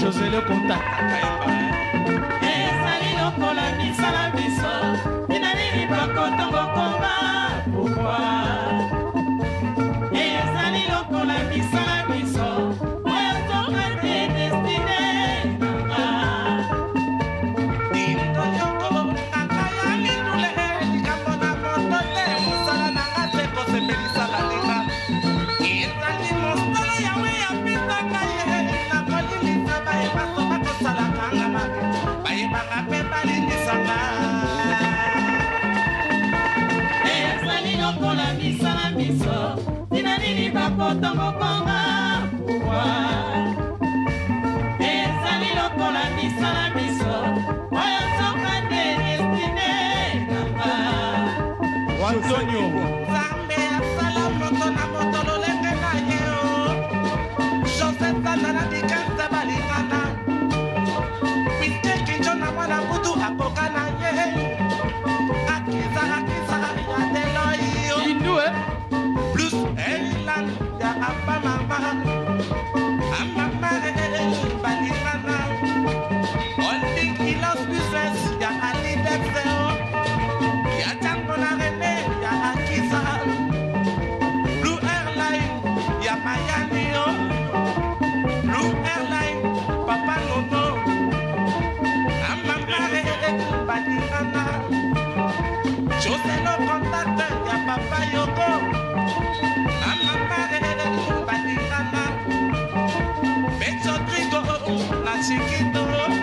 José le contact.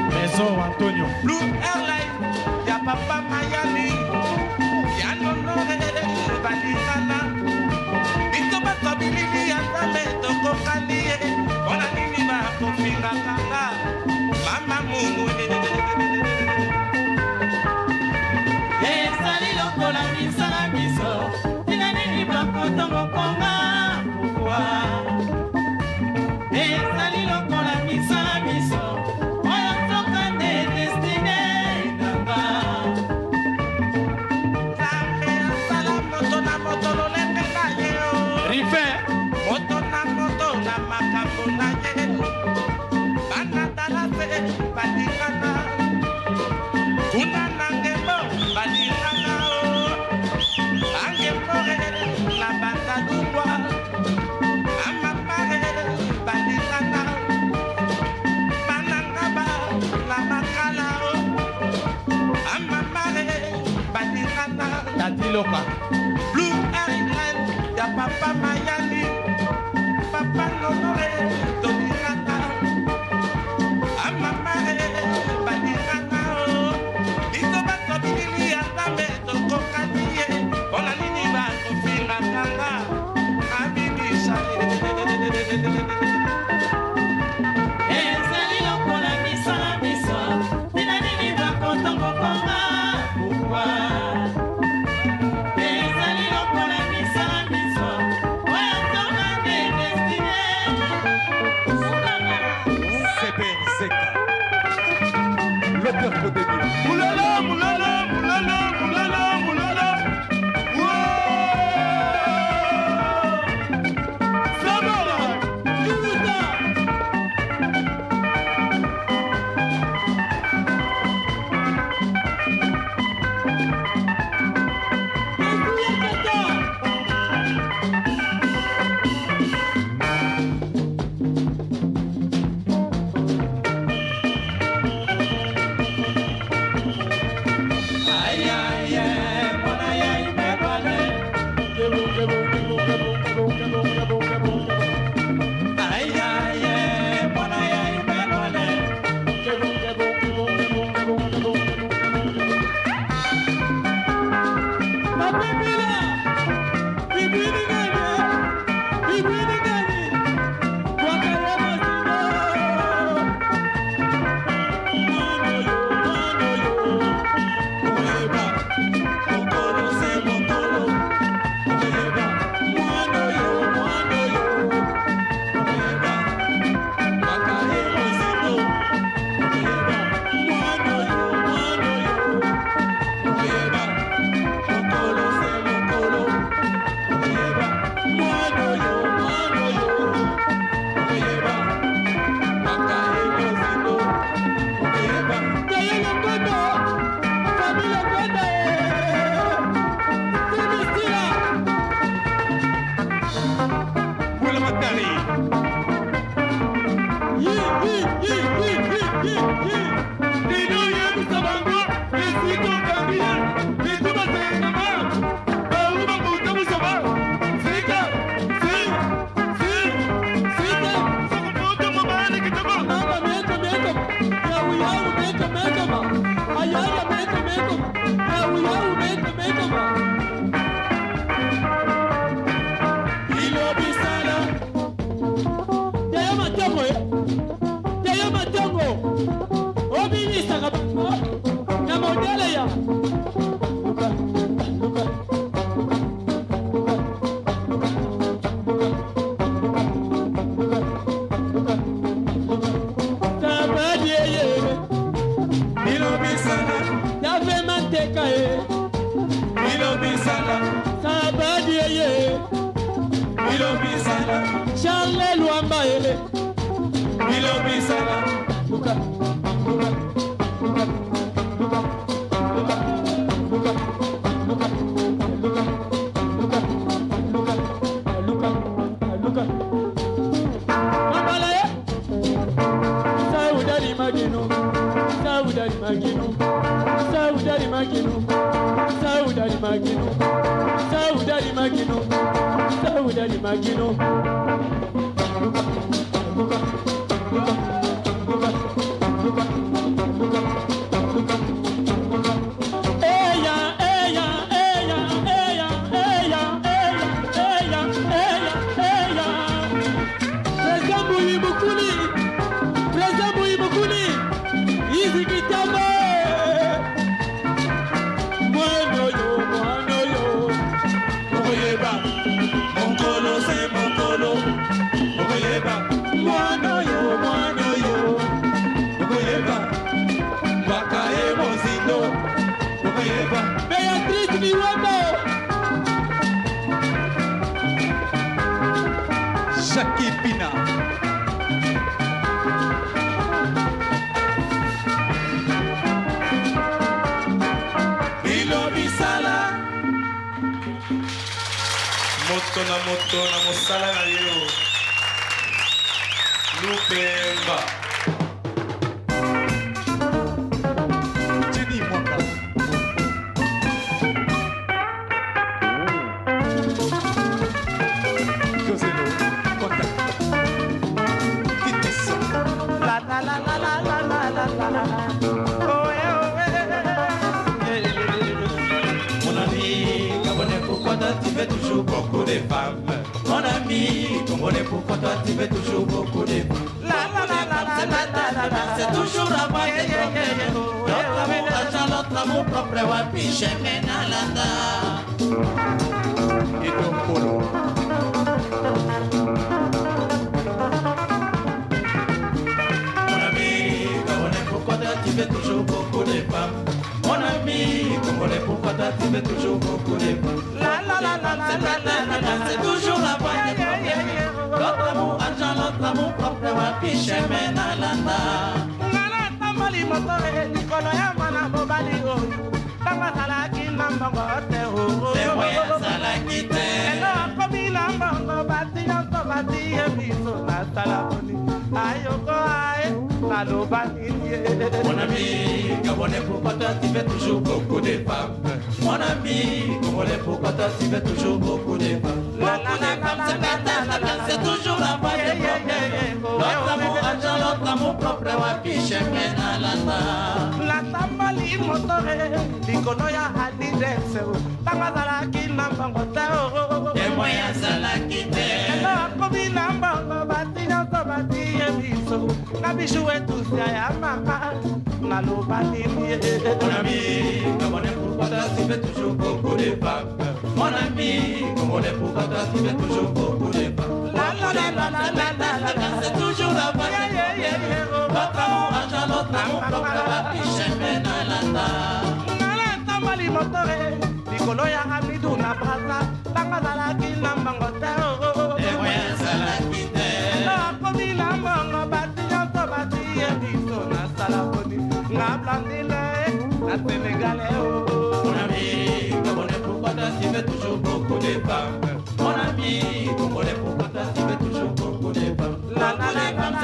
Maison Antonio Blue Airline ya papa Miami ya nono balingana bito batabilili ya nzambe tokokani ona nini bakofinga kanga mama mumu ezali lokola misala biso tina nini bakotongo konga pourquoi ezali lokola misala biso Iloka. Blue Island, ya papa Mayani, papa Honoré, Dominata, a mama Badirana, Lito Bato Billy, Atame, Toko Kanye, Olanini Bato Fila Kanga, Habibi Shale. L'auteur au début. Moulala, moulala, moulala, moulala, moulala. Sabara, Yuruta. Charles Luamba ele Milo Bisala Luka Luka Luka Luka Luka Luka Luka Luka Luka Luka Luka Mambalaye Saudari Magino Saudari Magino Saudari Magino Saudari Magino Saudari Magino Saudari Magino Jackie Pina. Bilo Bisala. Moto na mosala na yo. Lupemba. José Lo, contact. Titis. La la la la la la la la la. Oh Mon ami, Gabonais, pourquoi toi tu fais toujours beaucoup de femmes? Mon ami, Congolais, pourquoi toi tu fais toujours beaucoup de femmes? la la la la la la la. C'est toujours la voix des problèmes. L'autre amour, argent, l'autre amour propre, wapi, chemin à l'anda. Et donc Polo. Mon ami, Gabonais, pourquoi toi tu fais toujours beaucoup de femmes? Mon ami, Congolais, pourquoi toi tu fais toujours beaucoup de femmes? La la la la la la la. C'est toujours la voix des problèmes. L'autre amour, argent, l'autre amour propre, wapi, chemin à l'anda. Ngala tambali motore likolo ya mwana mobali oyo tanga salaki na mbongo te salaki te. elo akomi na mbongo bati nyonso batiye biso nasala boni ayoko aye naloba nini ye. Mon ami, Gabonais, pourquoi toi tu fais toujours beaucoup de femmes? Mon ami, Congolais, pourquoi toi tu fais toujours beaucoup de femmes? Beaucoup de femmes, c'est toujours la voie des problèmes. L'autre amour, argent, l'autre amour propre, wapi, chemin à l'anda. La tambali motore likolo ya adidexe tanga salaki na mbongo te Témoin salaki te. elo akomi na mbongo bati nyonso batiye biso na bishu etusia ya mama naloba nini ye. Mon ami, Gabonais, pourquoi toi tu fais toujours beaucoup de femmes? Mon ami, Congolais, pourquoi toi tu fais toujours beaucoup de femmes? La la la la la la la la. C'est toujours la voie des problèmes. L'autre amour, argent, l'autre amour propre, wapi, chemin à l'anda. ngala tambali motore likolo ya amidu na brasa tanga salaki na mbongo te Témoin salaki te. elo akomi na mbongo bati nyonso batiye biso nasala boni nga blandine na senegale Mon ami, Gabonais, pourquoi toi tu fais toujours beaucoup de femmes? Mon ami, Congolais, pourquoi toi tu fais toujours beaucoup de femmes? Beaucoup de femmes,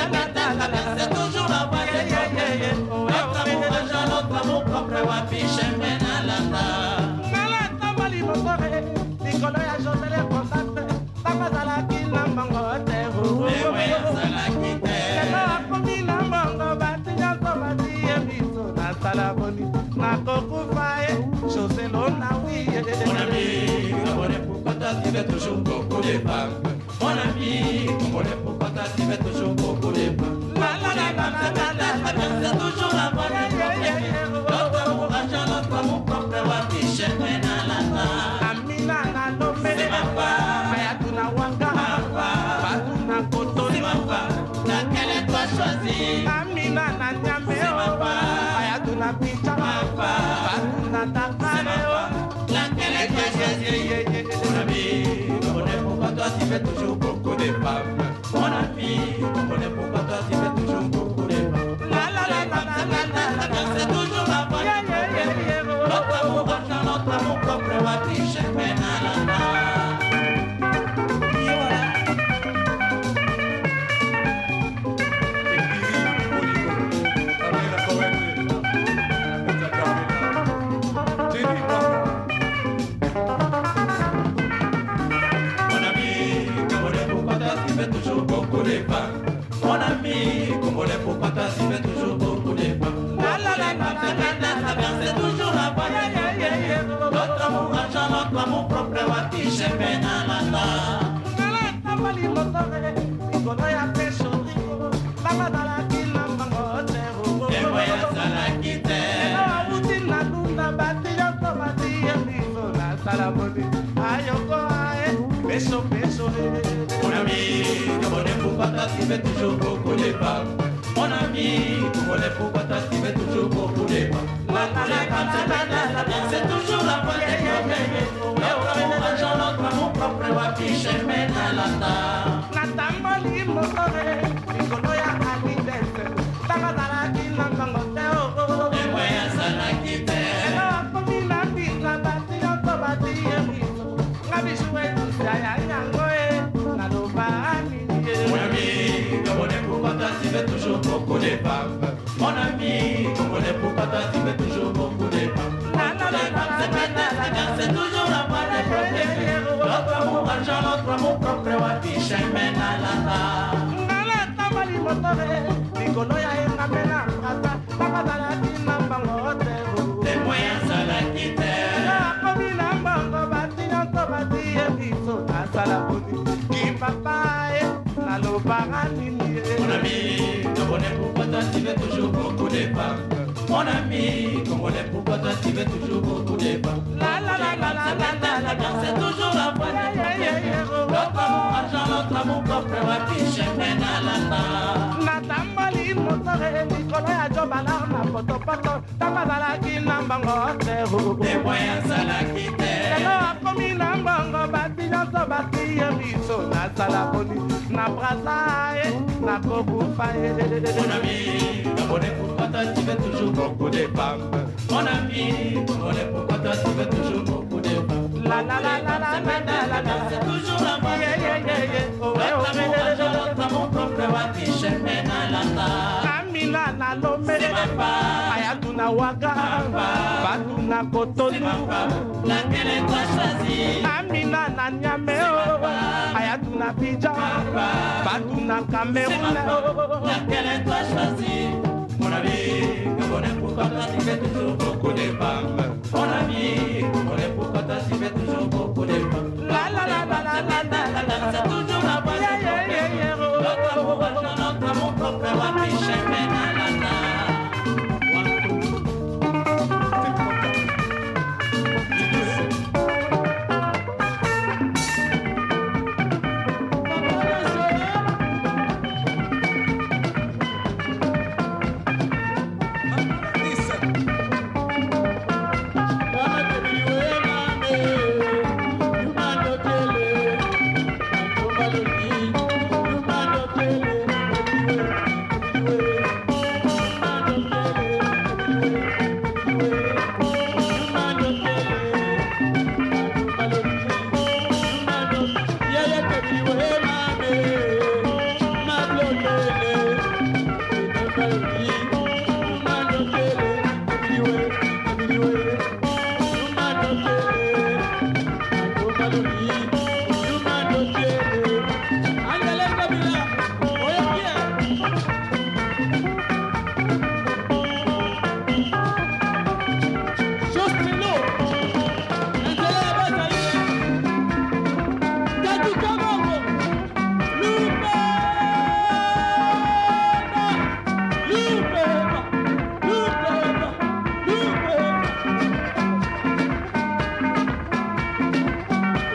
c'est toujours la voie des problèmes. L'autre amour, argent, l'autre amour propre, wapi, chemin à l'anda. ngala tambali motore likolo ya josele contact tanga salaki na mbongo te Témoin salaki te. elo akomi na mbongo bati nyonso batiye biso nasala boni nakokufa ye joselo na wiye. Mon ami, Gabonais, pourquoi toi tu fais toujours beaucoup de femmes? Mon ami, Congolais, pourquoi toi tu fais toujours beaucoup de femmes? La la la la la la la. C'est toujours la voie des problèmes. L'autre amour, argent, l'autre amour propre, wapi, chemin à l'anda. Amina na lombe C'est ma femme. Bayatu na wanga Batu na kotoli C'est ma femme, laquelle toi choisis? Amina na nyame C'est ma femme. Bayatu na picha Ma femme. Batu na C'est takane ma femme, laquelle toi choisis? Mon ami, Congolais, pourquoi toi tu fais toujours beaucoup de femmes? Mon ami, Congolais, pourquoi toi tu fais toujours beaucoup de femmes? La la la la la la la la. C'est toujours la voie des problèmes. L'autre amour, argent, l'autre amour propre, wapi, chemin à l'anda. Mon ami, Congolais, pourquoi toi tu fais toujours beaucoup de femmes? Mon ami, Congolais, pourquoi toi tu fais toujours beaucoup de femmes? La la la la la la la. C'est toujours la voie des problèmes. L'autre amour, argent, l'autre amour propre, wapi, chemin à l'anda. Ngala tambali motore likolo ya peso tanga salaki na mbongo te Témoin salaki te. elo awuti na lunda bati nyonso batiye biso nasala boni ayoko aye peso peso. Mon ami, Gabonais, pourquoi toi tu fais toujours beaucoup de femmes? Mon ami, Congolais, pourquoi toi tu fais toujours beaucoup de femmes? Beaucoup de femmes, c'est toujours la voie des problèmes. L'autre amour, argent, l'autre amour propre, wapi, chemin à l'anda. natamboli motore likolo ya alidese tanga salaki na mbongo te Témoin salaki te. elo akomi na pinga bati nyonso batiye biso nga bisu etusia ya yango e naloba nini ye. Mon ami, Gabonais, pourquoi toi tu fais toujours beaucoup de femmes? Mon ami, Congolais, pourquoi toi tu fais toujours beaucoup de femmes? La la la la la la la. C'est toujours la voie des problèmes. L'autre argent, l'autre amour propre, wapiche, menalata. Nalata mali motore, Nicolo ya engamena prata, papa dalaki na bango otero. Les moyens à la quitter. Akomi na bango bati nyonso bati ebiso nasala boni. Ki papa nalobaka nini ye. Mon ami, Congolais, pourquoi toi tu veux toujours beaucoup de femmes? Mon ami, Congolais, pourquoi toi tu veux toujours beaucoup de femmes? La la la la la la la la la. C'est toujours la voix de l'autre amour, argent, l'autre amour propre, wapiche, menalata. Natambali motore, Nicolo ya jobala na potopoto, tabazalaki na bango otero. Les moyens à la quitter. Lelo akomi na bango bati nyonso bati ebiso nasala boni. Na brasa na kokufa Mon ami, Congolais, pourquoi toi tu veux toujours beaucoup de femmes? Mon ami, Congolais, pourquoi toi tu veux toujours beaucoup de femmes? La la la la la la la la. C'est toujours la voix de l'autre amour, argent, l'autre amour propre, wapiche, menalata. Amina na lombe ayatuna waka batuna kotonu Laquelle est toi choisi? Amina na nyame ayatuna pija batuna Cameroun. Laquelle est toi choisi? Mon ami, Congolais, pourquoi toi tu fais toujours beaucoup de femmes? Mon ami, Congolais, pourquoi toi tu fais toujours beaucoup de femmes? La la la la la la la la. C'est toujours la voix de l'autre amour, argent, l'autre amour propre, wapiche, menalata.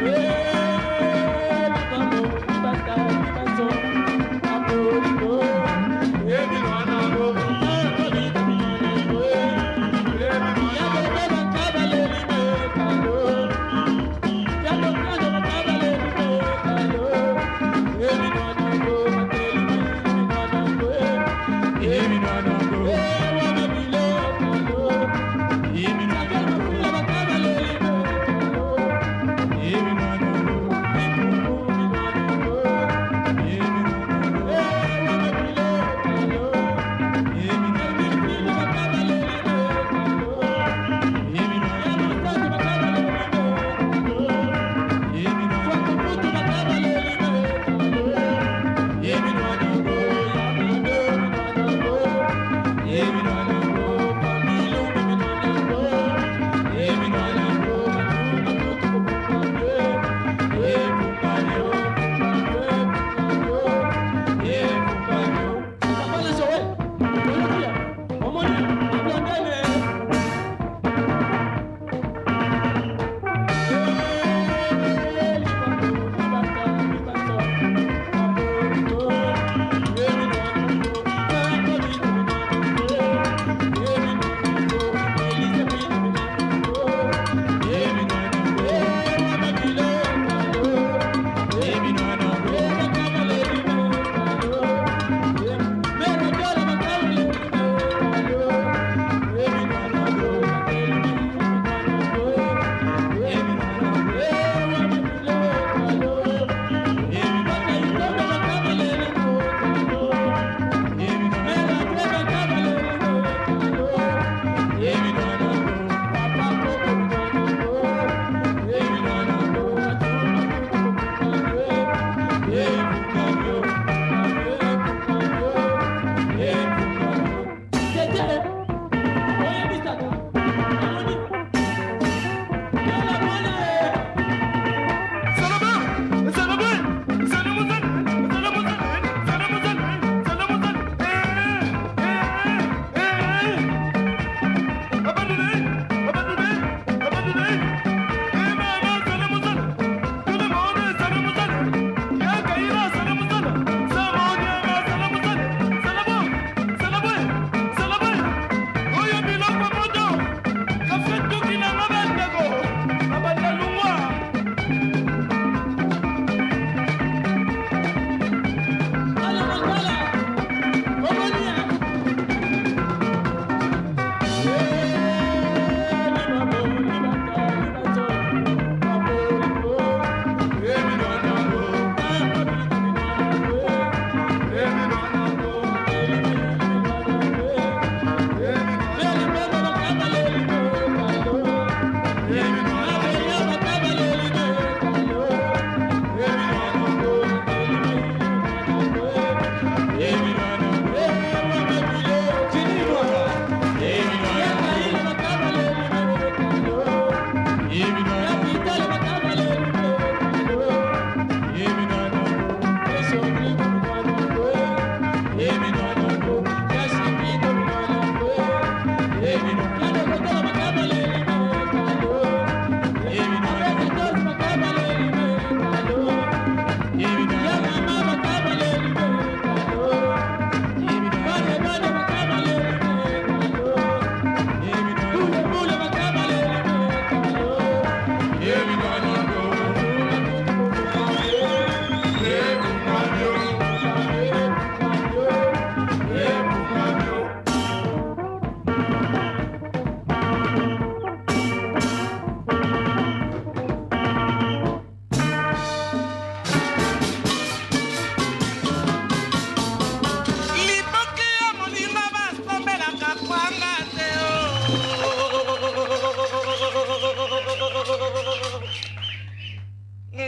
Yeah.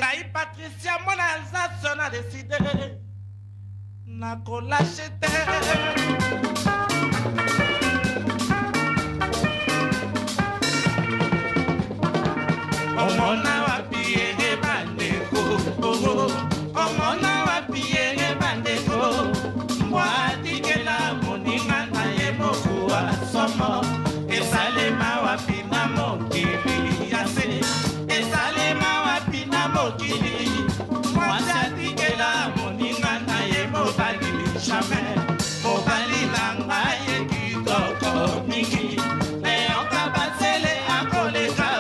Ngai Patricia mon Alsace on a décidé na ko lâcher Omona wapi ege bandeko Omona wapi ege bandeko Mwatikela moninga na ye mokuwa somo Esalema wapi na mokili yase Esalema wapi na mokili Mwatikela moninga na ye mobali jamais Mobali na ngaye kitoko mingi Leo kabasele akoleka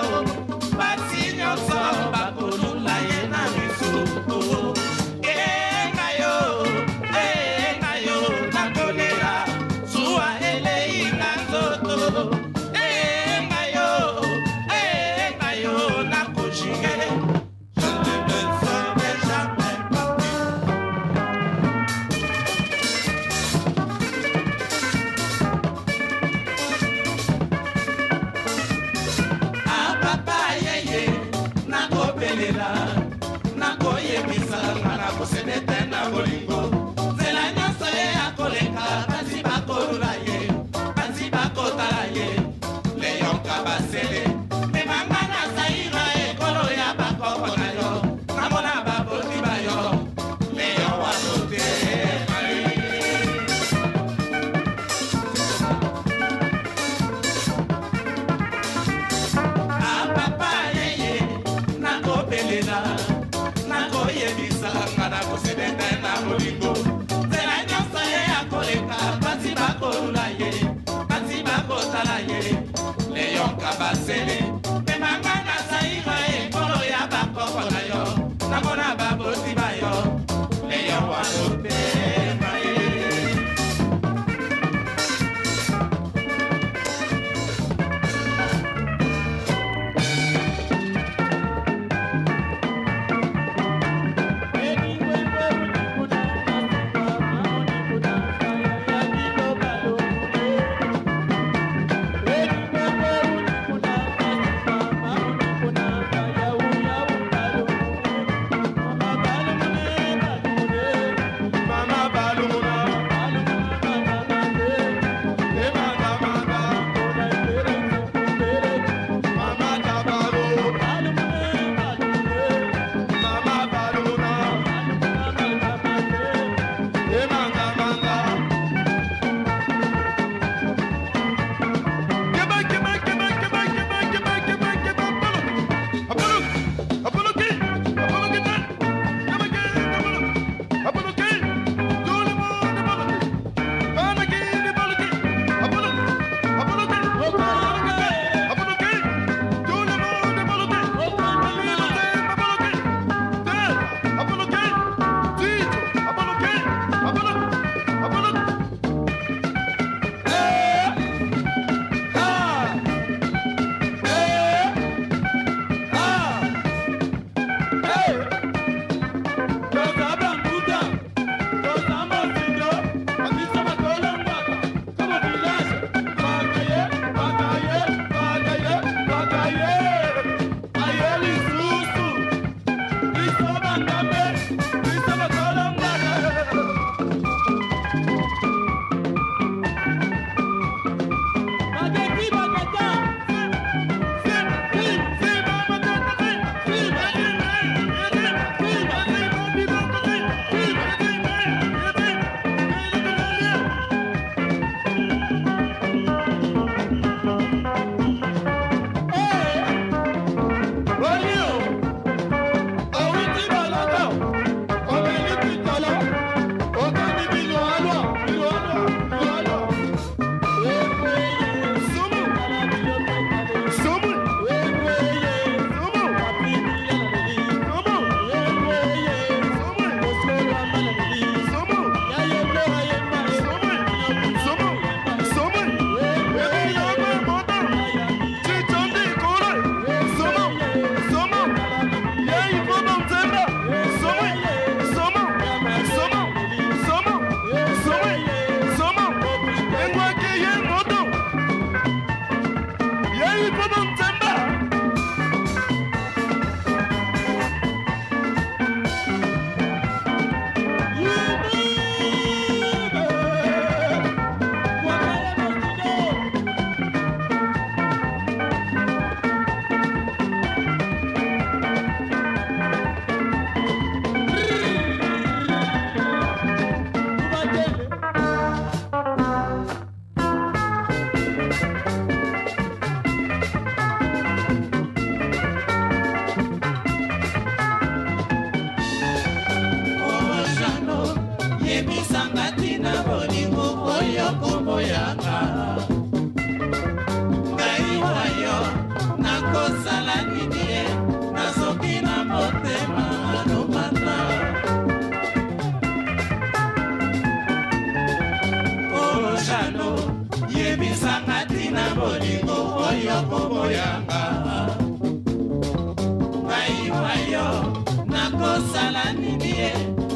nakosala nini ye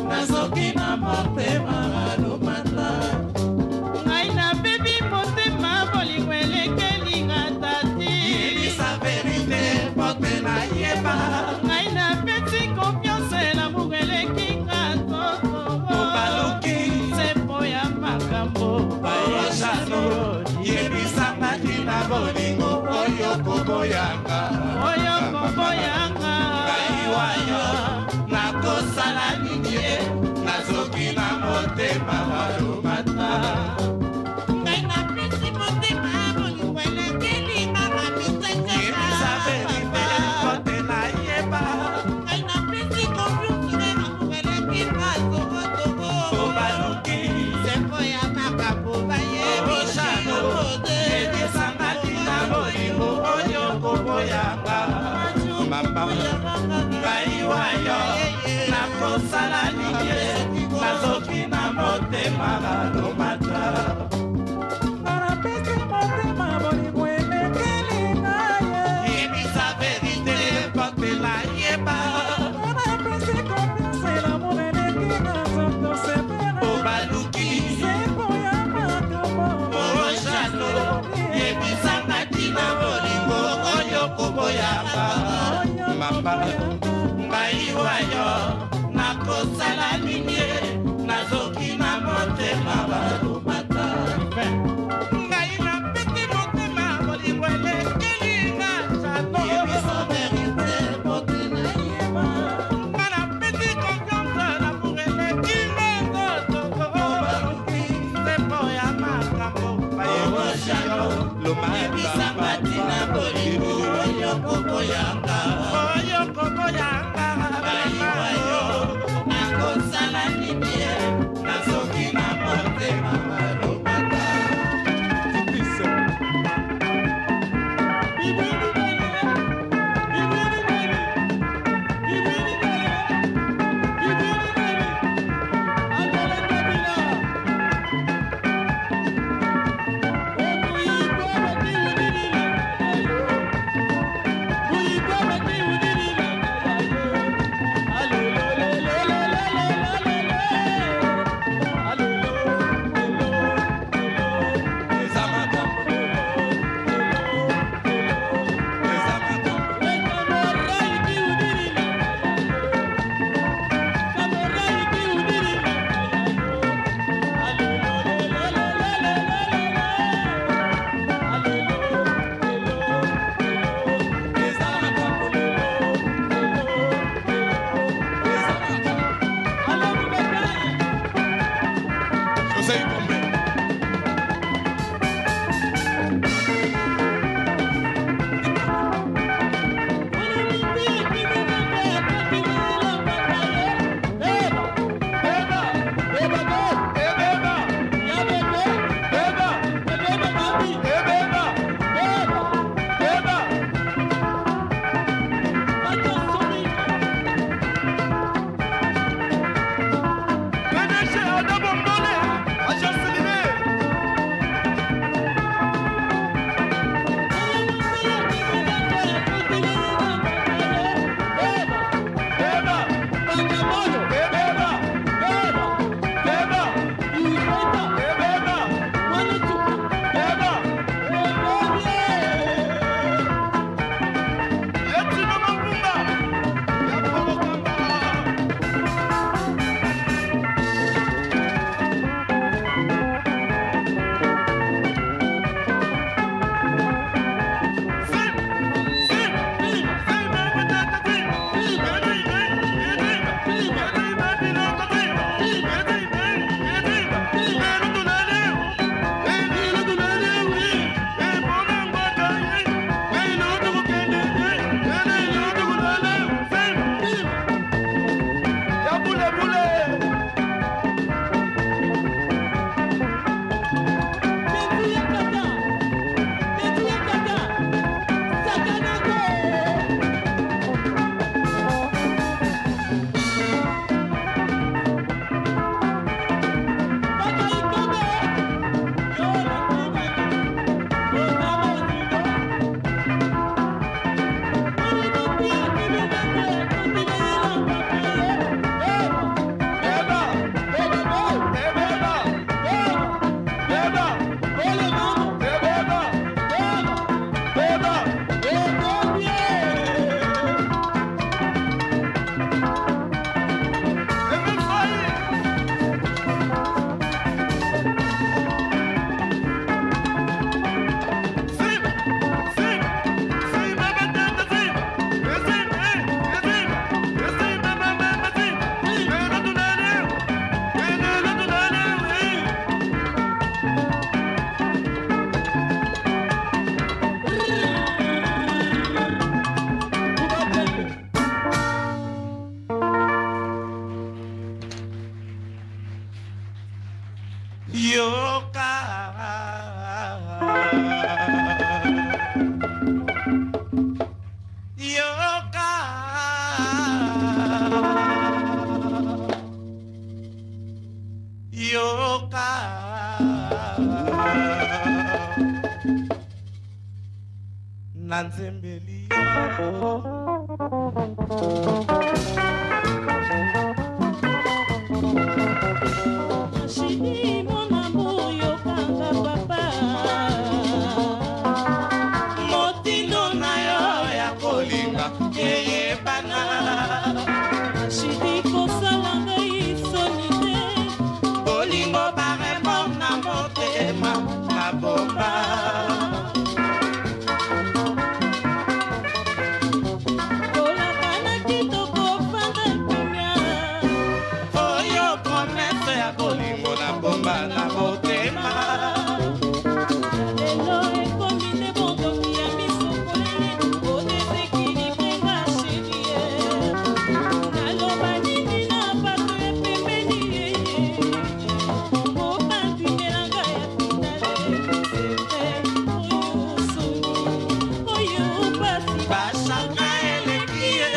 nazoki na motema alomata ngai nabebi motema bolingo elekelinga tati yebisa verite pote nayeba ngai napesi konfiance na mungu elekinga toto obaluki sempo ya makambo bayosano yebisangaki na bolingo oyo koboyanga oyo koboyanga kaiwayo nakosala nini ye nazoki na motema alomata ngai napesi motema bolingo elekelinga mamiseke yebisa verite pote nayeba ngai napesi konfiance na mungu elekinga tokotogo obaluki sempo ya makambo bayebisano yebisangaki na bolingo oyo koboyanga mama kaiwayo nakosala nini ye nazoki na motema alomata napesi motema bolingo elekelinga ye yebisa verite pote nayeba napesi konfiance na mungu elekinga toto sepena obaluki sempo ya makambo ojano yebisangaki na bolingo oyo koboyanga mama ngai wayo nakosala nanzembeli Chidi mon amour yokanga papa motindo na yo ya kolinga eyebana Chidi kosala ngai soni te bolingo baremo na motema na bomba kolakana kitoko fanda kimia oyo promese ya bolingo na bomba na motema lelo ekomi nde bondoki ya misokolele odesekilibre nga shedie naloba nini na bato ya pembeni yeye mobandimelanga ya finale sete oyo soni oyo pasi basanga eleki ye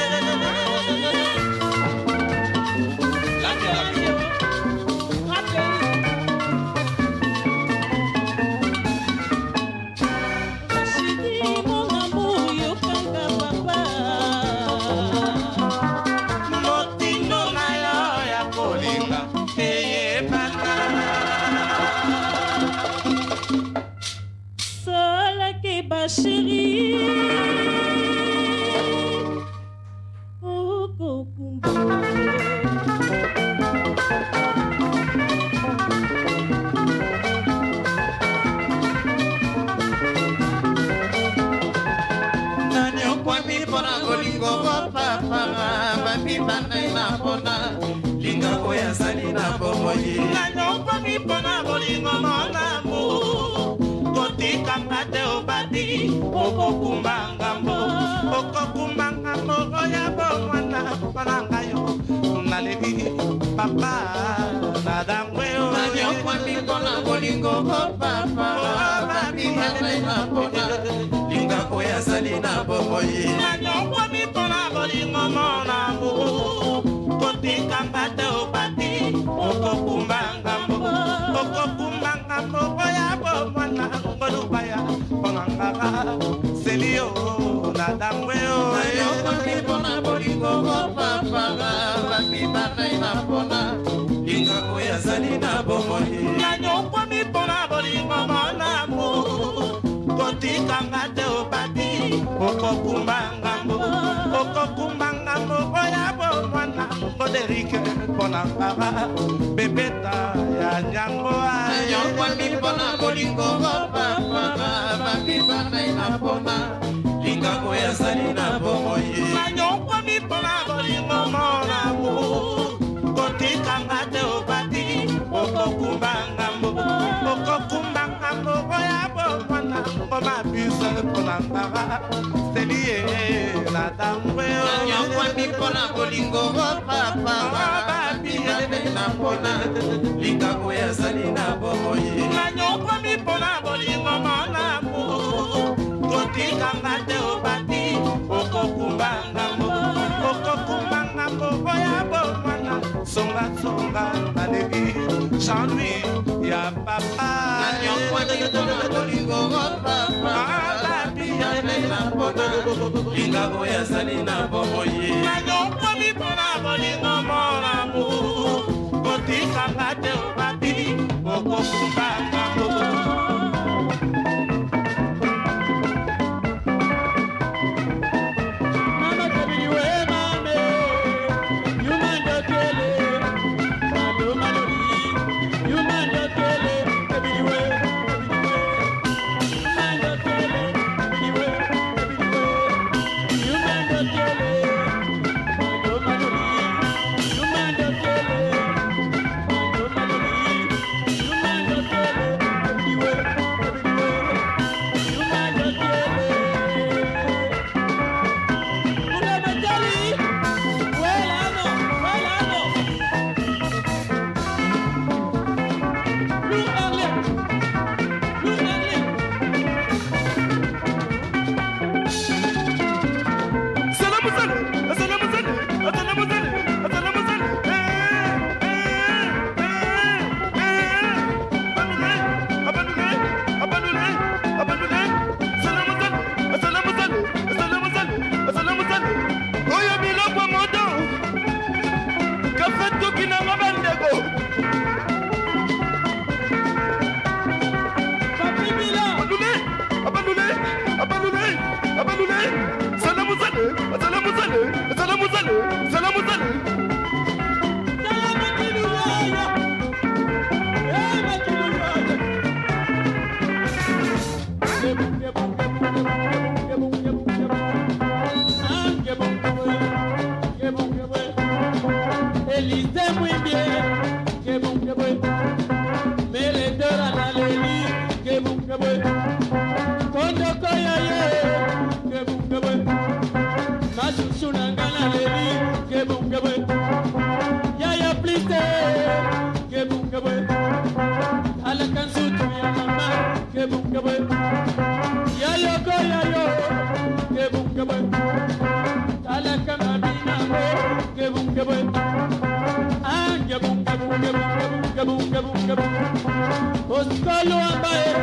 motindo na yo ya kolinga eyebana solaki basheri okokumba nani okwami mpona kolingo bopapa bamima nai na mpona lingango yazali na bomoi nanyokomi mpona bolingo monamu kotikanga te obati okokumba ngambo oya bomwana mpona ngayo nalebi papa nadangwe nani okwami mpona kolingo bopapa bamima nai na mpona lingango yazali na bomoi nanyokomi mpona bolingo monamu kotikanga te obati okokumba ngambo oya bomwana ngolubaya mpona ngaka selio nadangwe nayokomi mpona bolingo bopapa bamima nai na mpona lingango yazali na bomoi nanyokomi mpona bolingo monamu kotikanga te obati okokumba ngambo oya bomwana ngoderike mpona ngaka bebeta ya nyango nayokwami mpona bolingo bopapa bamima nai na mpona lingango yazali na bomoi nanyokomi mpona bolingo monamu kotikanga te obati okokumba ngambo oya bomwana ngomabise mpona ngaka selie nadangwe nayokwami mpona bolingo bopapa bamima nai na mpona lingango yazali na bomoi nanyokomi mpona bolingo monamu kotikanga te obati okokumba ngambo oya bomwana songasonga nalebi chanui ya papa nayokwami mpona bolingo bopapa bamima nai na mpona lingango yazali na bomoi nanyokomi mpona bolingo monamu kotikanga te obati okokumba ngambo Élysée muy bien, que bon que bon. Mais les deux là dans les lits, que bon que bon. Kondo koyaye, que bon que bon. Ma chouchou nanga dans les lits, que bon que bon. Yaya plissé, que bon que bon. Ala kansu tu ya mama, que bon que bon. Yayo koyayo, que bon que bon. Ala kamabina mo, que bon que bon. Ah, que bon que bon que bon que bon que bon que bon. Oskolo ambaye,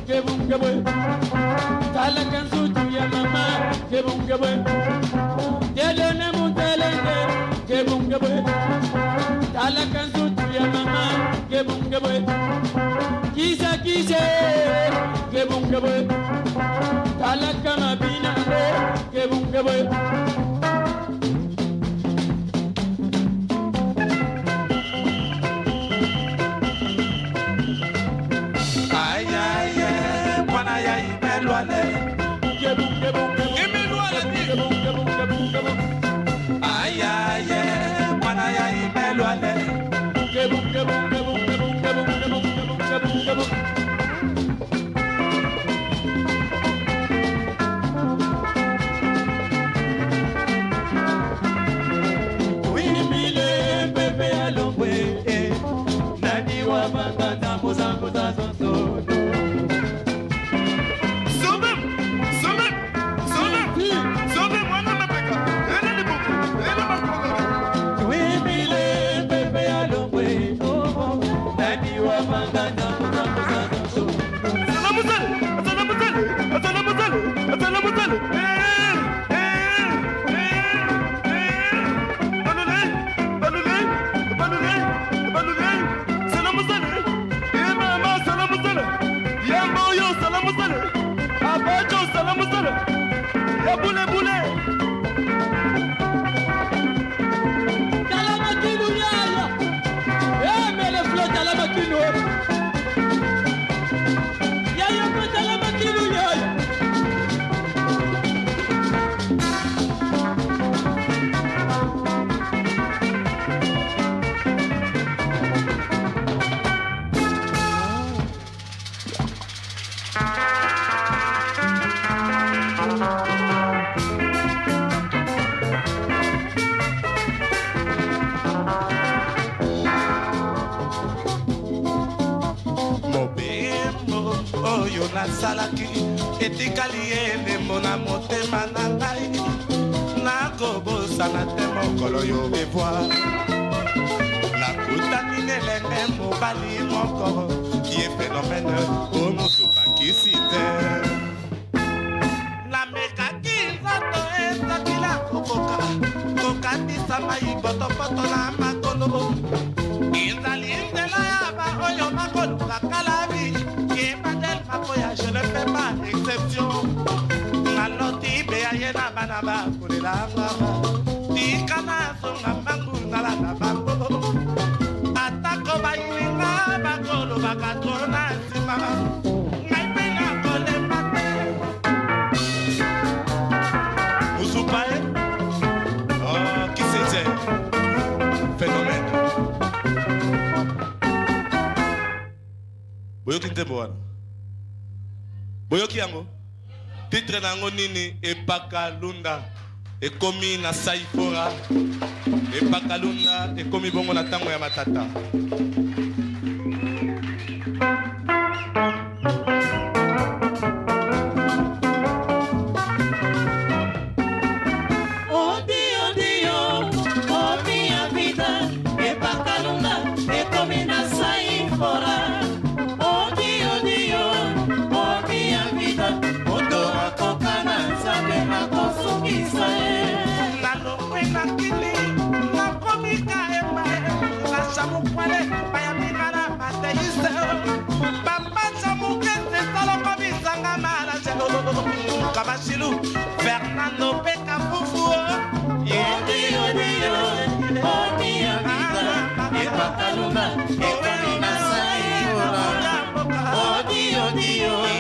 que bon que bon. Ala kansu tu ya mama, que bon que bon. Yedone mutelenge, que bon que bon. Ala kansu tu ya mama, que bon que bon. Kisa kise, que bon que bon. Ala kamabina mo, que bon que bon. Salaki etikali ene mona motema na ngai nakobosana te mokolo yo bevoir nakutani nelenge mobali moko ye phénomène omosupakisi te namekaki nzoto ezakila kokoka kokatisa mai potopoto na makolo ezali nzela ya baoyo bakoluka kalabi je ne fais pas exception. Naloti beaye na banaba kulela ngaba. Tikana songa bangu nala na bango. Atako bayilinga bakolo bakatona sima. Ngaipena kole mate. Usupae. Oh, qui c'est? Phénomène. Boyo kinte boana. Boyoki yango titre nango nini epakalunda ekomi na saifora epakalunda ekomi bongo na tango ya matata Fernando Peca Fufu Yodi Yodi Yodi Omi Avida Epakaluma Ekamina Saifora Odi Yodi Yodi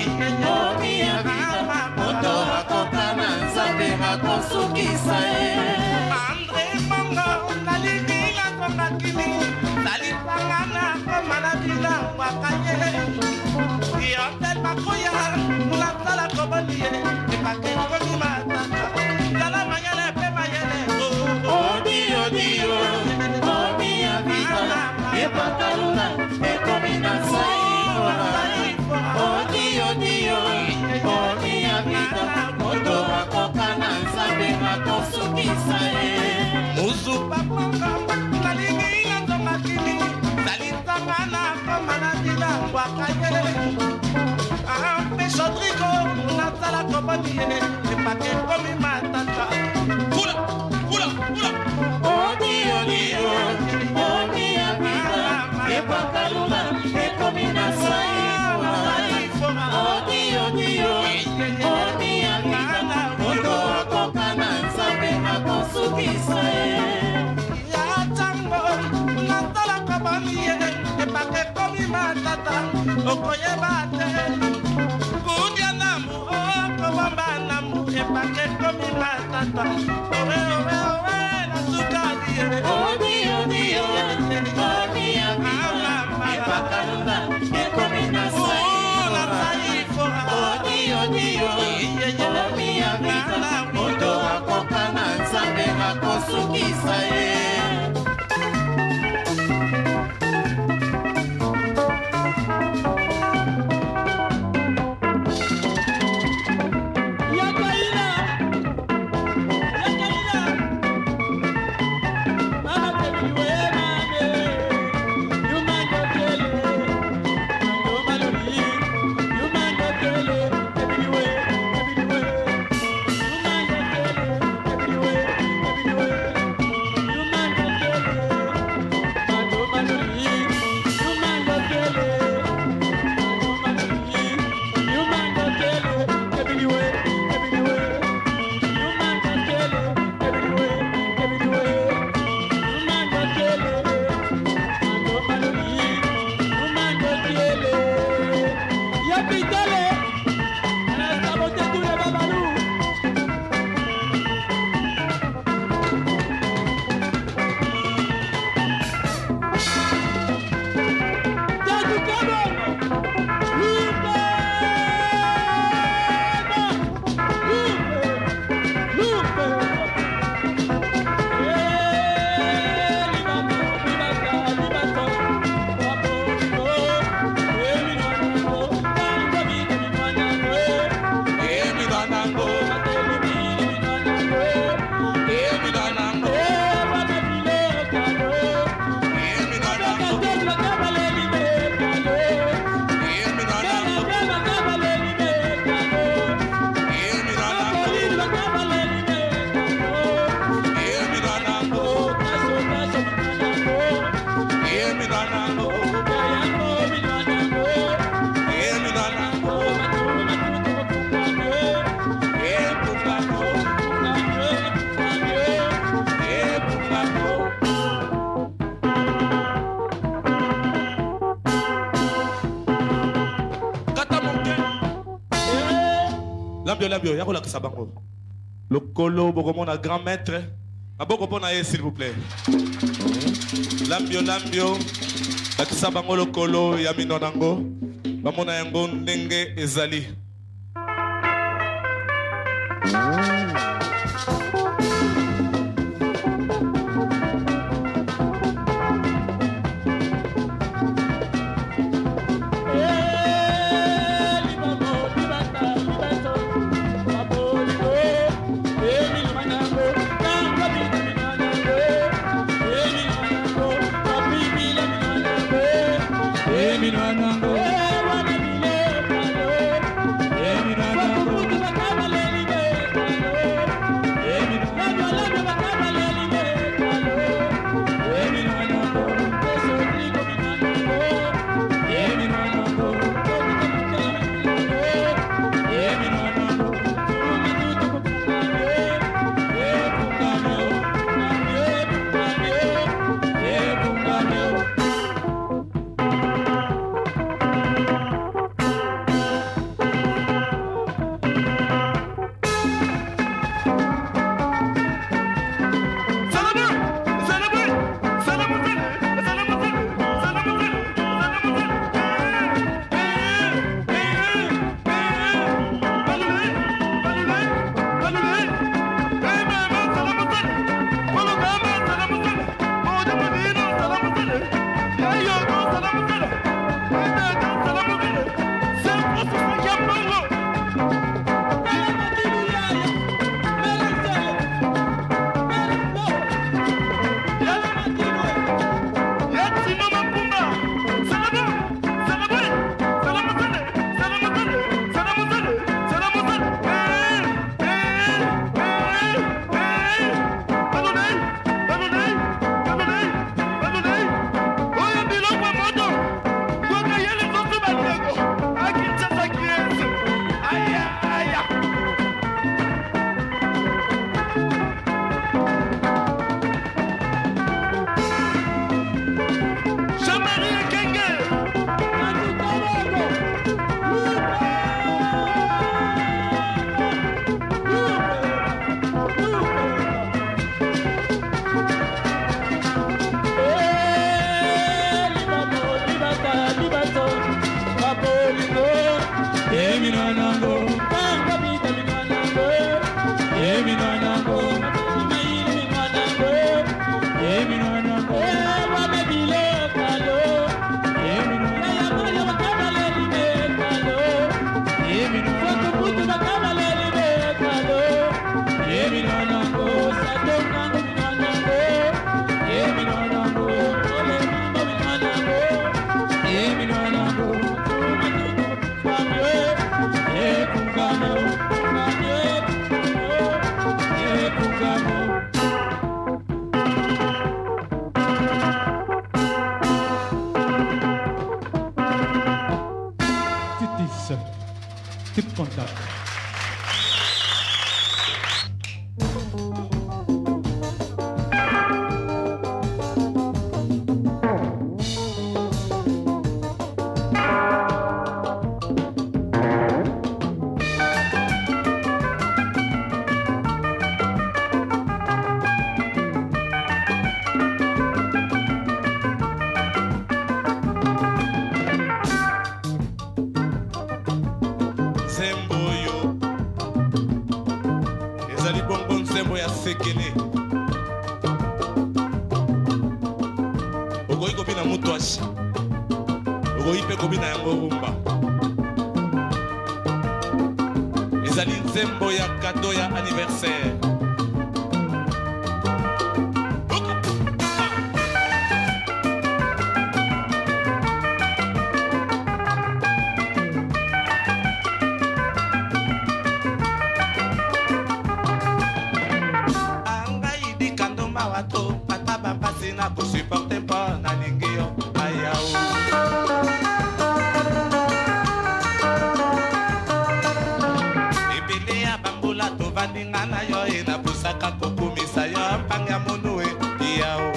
Omi Avida Oto Hakokana Nzabe Hakosukisa Andre Mango Naliki Nako nzonga kini salisanga na koma na bina wakaye yotel makoya nasala koboni ye epake komi matata zala mayele pe mayele odio dio omi ya vida epakaluna ekomi na sai odio dio omi ya vida moto wakoka na nzambe makosukisa ye muzupa ponga nalingi na nzonga kini salisanga na koma na bina wakaye Chaudrico, Natala Compagnie, et pas que comme Matata. Oula, oula, oula. Odi, odi, odi, amiga, et pas Kalula, et comme Nasai, odi, odi, odi, amiga, Odo, Kokana, Sabema, Kosuki, Yatango, Natala Compagnie, et pas que comme Matata, Okoye Bate. Epake komi matata, owe owe owe na sukadi ye. Odi odi odi odi amina, epakalunda ekomi na sai. Na sai fora. Odi odi odi odi amina, moto akoka na nzambe akosukisa ye. Lambio, y'a quoi sabango? Le colo, beaucoup mon grand maître. A beaucoup bon aïe, s'il vous plaît. Lambio, la sabango le colo, yamino nango. Bamona yango nenge ezali. Sekele. Ogoyi kobina mutwashi. Ogoyi pe kobina yango rumba. Ezali nzembo ya cadeau ya anniversaire. Supporte pas na lingio ayao ebele ya bambula tovandinga na yo enabusaka kokumisa yo mpanga monue yao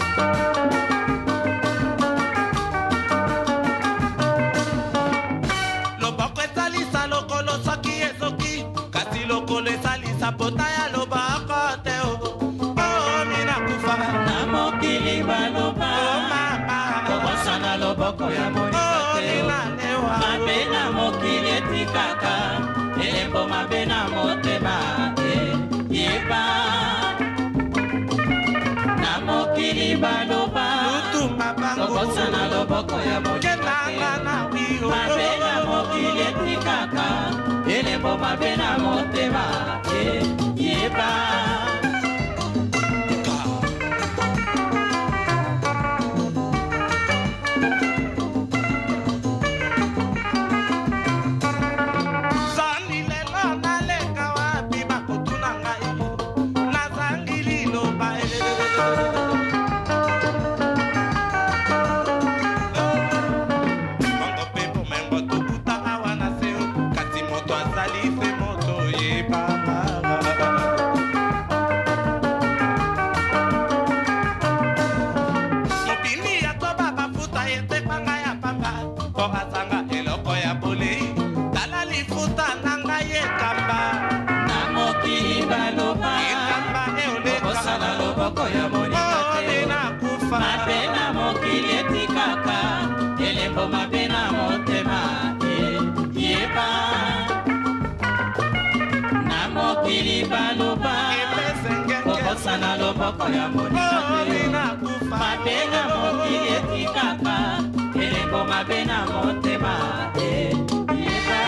loboko esalisa lokolo soki ezoki kasi lokolo esalisa pota ya loboko te mokili baloba kobosana loboko ya monika te mabe na mokili etikaka elembo mabe na motema yeba na mokili baloba kobosana loboko ya monika te mabe na mokili etikaka elembo mabe na motema yeba mapena mokili etikaka elembo mapena motema yeba na mokili baloba kobosana loboko ya monika te mapena mokili etikaka elembo mapena motema yeba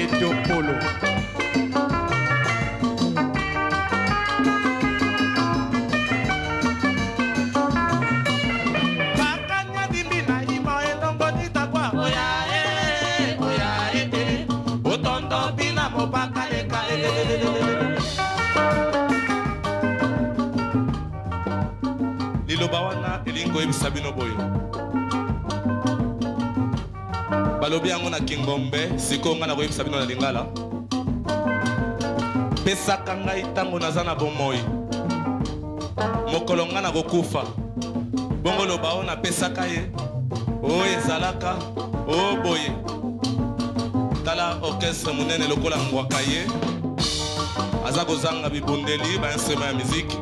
Etopolo liloba wana elingo ebisa bino boye balobi yango na Kingombe sikoyo nga na koyebisa bino na Lingala pesaka ngai ntango naza na bomoi mokolo nga na kokufa bongo loba oyo napesaka ye oyo ezalaka oyo boye tala orchestre monene lokola ngwaka ye aza kozanga bibundeli bainstrument ya miziki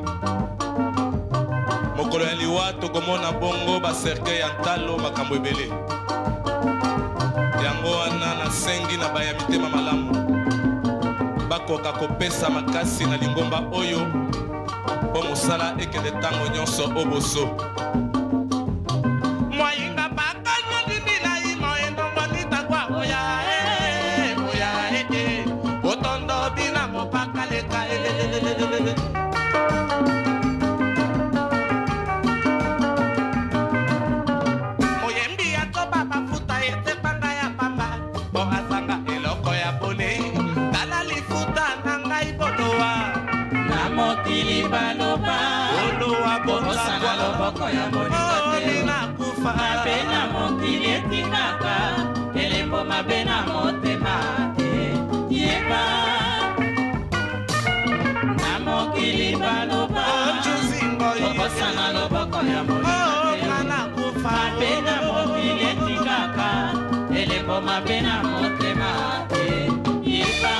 mokolo ya liwa tokomona bongo baserke ya ntalo makambo ebele yango wana nasengi na baya mitema malamu bakoka kopesa makasi na lingomba oyo mpo mosala ekende ntango nyonso oboso moyinga bakanya libila imo endongo nitakwa oya otondo bina mopaka leka moyembi ya toba mafuta etepanga ya pamba bo asanga eloko ya polei tala lifuta na ngai bodowa na mokili baloba kobosana loboko ya monika te mabe na mokili etikaka elembo mabe na motema yeba na mokili baloba kobosana loboko ya monika te mabe na mokili etikaka elembo mabe na motema yeba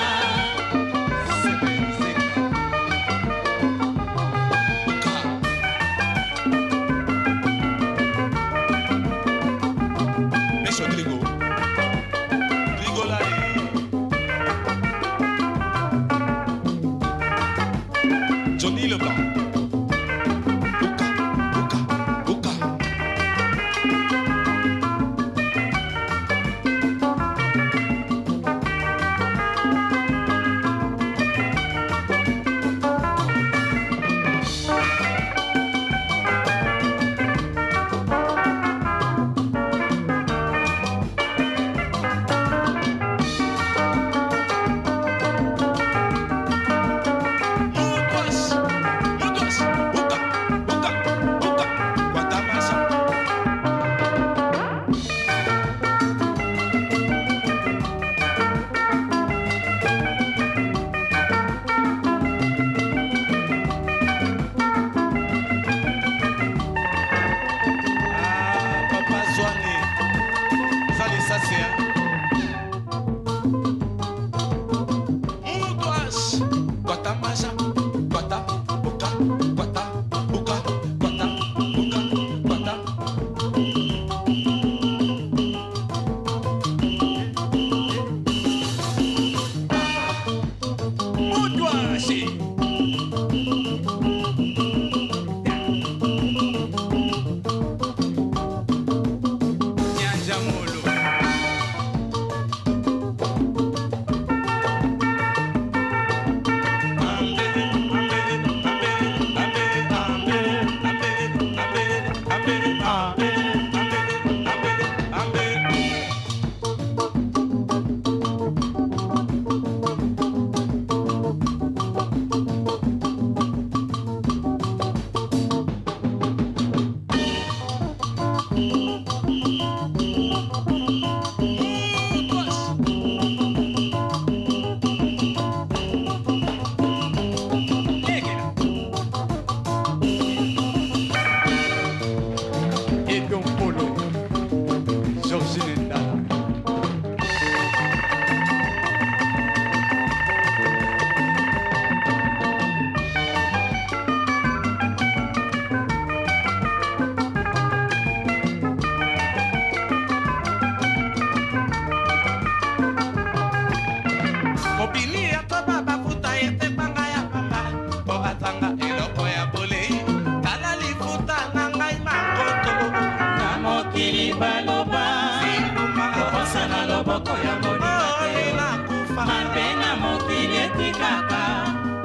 loboko ya moninga te mabe na mokili etikaka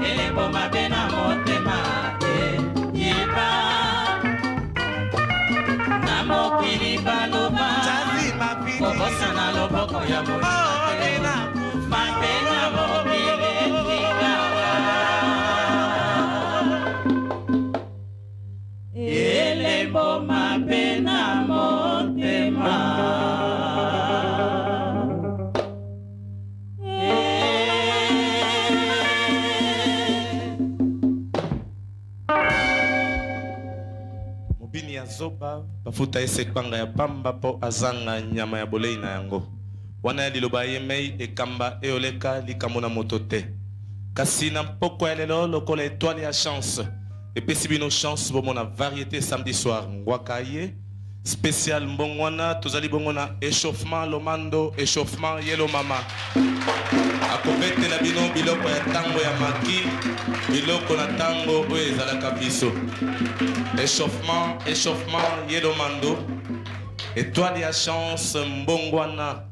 elembo mabe na motema yeba na mokili baloba kokosana loboko ya moninga te mabe na mokili etikaka elembo mabe na motema. Mobini ya zoba bafuta esekwanga ya pamba po azanga nyama ya bolei na yango wana ya liloba yemei ekamba eoleka likambo na moto te kasi na mpoko ya lelo lokola étoile ya chance epesi bino chance bomona variété samedi soir ngwaka ye spécial mbongwana tozali bongo na échauffement lomando échauffement yelo mama akobetela bino biloko ya tango ya maki biloko na tango oyo ezalaka biso échauffement yelo mando étoile ya chance mbongwana.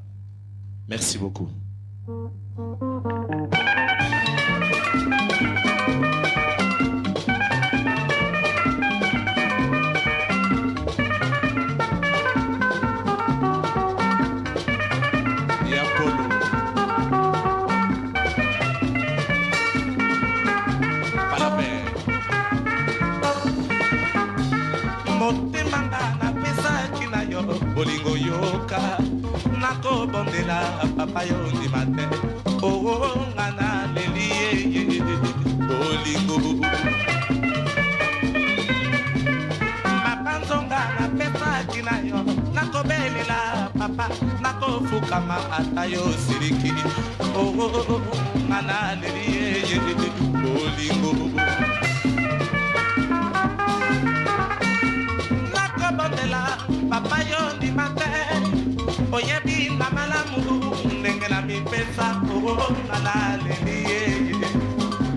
Merci beaucoup. Bolingo yoka nako bondela papa yo ndi mate oh ngana leli bolingo mapanzonga na pesa kinayo nako belela papa nako fukama atayo siriki oh ngana leli bolingo nako bondela papa yo ndi mate oyebi na malamu ndenge na mipesa ngana leli